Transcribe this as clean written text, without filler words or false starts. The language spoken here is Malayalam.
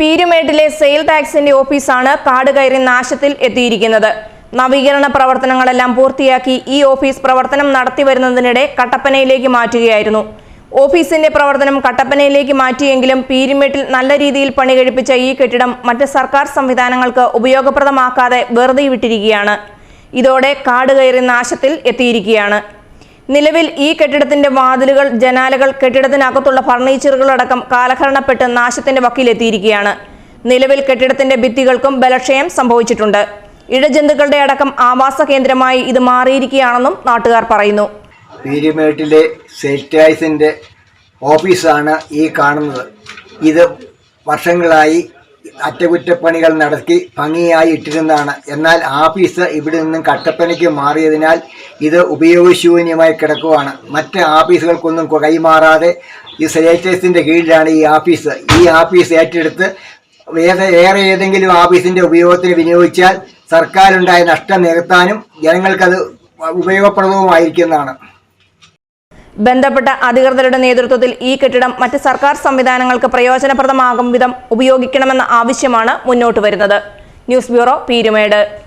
പീരുമേട്ടിലെ സെയിൽ ടാക്സിന്റെ ഓഫീസാണ് കാട് കയറി നാശത്തിൽ എത്തിയിരിക്കുന്നത്. നവീകരണ പ്രവർത്തനങ്ങളെല്ലാം പൂർത്തിയാക്കി ഈ ഓഫീസ് പ്രവർത്തനം നടത്തിവരുന്നതിനിടെ കട്ടപ്പനയിലേക്ക് മാറ്റുകയായിരുന്നു. ഓഫീസിന്റെ പ്രവർത്തനം കട്ടപ്പനയിലേക്ക് മാറ്റിയെങ്കിലും പീരുമേട്ടിൽ നല്ല രീതിയിൽ പണി കഴിപ്പിച്ച ഈ കെട്ടിടം മറ്റ് സർക്കാർ സംവിധാനങ്ങൾക്ക് ഉപയോഗപ്രദമാക്കാതെ വെറുതെ വിട്ടിരിക്കുകയാണ്. ഇതോടെ കാട് കയറി നാശത്തിൽ എത്തിയിരിക്കുകയാണ്. നിലവിൽ ഈ കെട്ടിടത്തിന്റെ വാതിലുകൾ, ജനാലകൾ, കെട്ടിടത്തിനകത്തുള്ള ഫർണിച്ചറുകളടക്കം കാലഹരണപ്പെട്ട് നാശത്തിന്റെ വക്കിലെത്തിയിരിക്കുകയാണ്. നിലവിൽ കെട്ടിടത്തിന്റെ ഭിത്തികൾക്കും ബലക്ഷയം സംഭവിച്ചിട്ടുണ്ട്. ഇഴജന്തുക്കളുടെ അടക്കം ആവാസ കേന്ദ്രമായി ഇത് മാറിയിരിക്കുകയാണെന്നും നാട്ടുകാർ പറയുന്നു. പീരുമേട്ടിലെ സെയിൽ ടാക്സിന്റെ ഓഫീസാണ് ഈ കാണുന്നത്. ഇത് വർഷങ്ങളായി അറ്റകുറ്റപ്പണികൾ നടത്തി ഭംഗിയായി ഇട്ടിരുന്നതാണ്. എന്നാൽ ആഫീസ് ഇവിടെ നിന്നും കട്ടപ്പനയ്ക്ക് മാറിയതിനാൽ ഇത് ഉപയോഗശൂന്യമായി കിടക്കുകയാണ്. മറ്റ് ആഫീസുകൾക്കൊന്നും കൈമാറാതെ ഈ സെയിൽ ടാക്സിന്റെ കീഴിലാണ് ഈ ആഫീസ്. ഈ ആഫീസ് ഏറ്റെടുത്ത് വേറെ ഏതെങ്കിലും ആഫീസിന്റെ ഉപയോഗത്തിന് വിനിയോഗിച്ചാൽ സർക്കാരുണ്ടായ നഷ്ടം നികത്താനും ജനങ്ങൾക്കത് ഉപയോഗപ്രദവുമായിരിക്കുന്നതാണ്. ബന്ധപ്പെട്ട അധികൃതരുടെ നേതൃത്വത്തിൽ ഈ കെട്ടിടം മറ്റ് സർക്കാർ സംവിധാനങ്ങൾക്ക് പ്രയോജനപ്രദമാകും വിധം ഉപയോഗിക്കണമെന്ന ആവശ്യമാണ് മുന്നോട്ട് വരുന്നത്. News bureau, Peermade.